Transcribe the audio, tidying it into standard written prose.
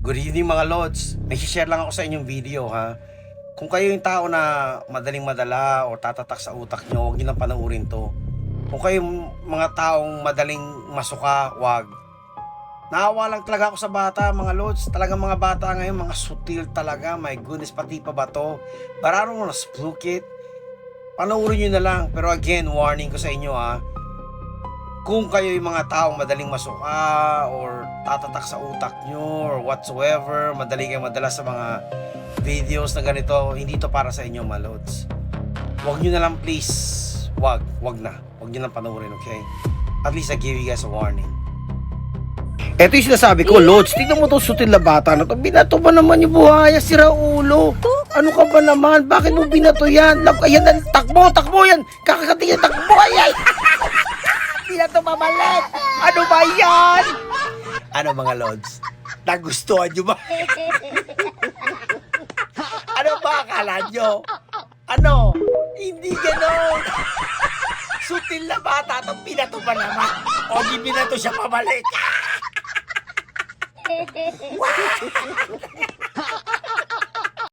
Good evening mga Lods. May share lang ako sa inyong video ha. Kung kayo yung tao na madaling madala o tatatak sa utak nyo, huwag nyo nang panoorin to. Kung kayo yung mga taong madaling masuka, wag. Naawa lang talaga ako sa bata mga Lods. Talagang mga bata ngayon, mga sutil talaga. My goodness, pati pa ba to? Bararo mo na splukit. Panoorin nyo na lang. Pero again, warning ko sa inyo ha. Kung kayo yung mga taong madaling masuka or tatatak sa utak nyo or whatsoever, madali kayong madala sa mga videos na ganito, hindi to para sa inyo mga Lods. Huwag nyo na lang please. Wag na. Huwag nyo na panoorin, okay? At least I give you guys a warning. Ito yung sinasabi ko, Lods. Tignan mo itong sutil na bata na to. Binato ba naman yung buhaya, sira ulo? Ano ka ba naman? Bakit mo binato yan? Ayan, takbo yan. Kakakatingin, takbo, ayan. Binato mamalit. Ano ba yan? Ano mga Lods? Nagustuhan nyo ba? Ano ba akala nyo? Ano? Hindi ganon. Sutil na bata itong binato ba naman? O di binato siya pabalik?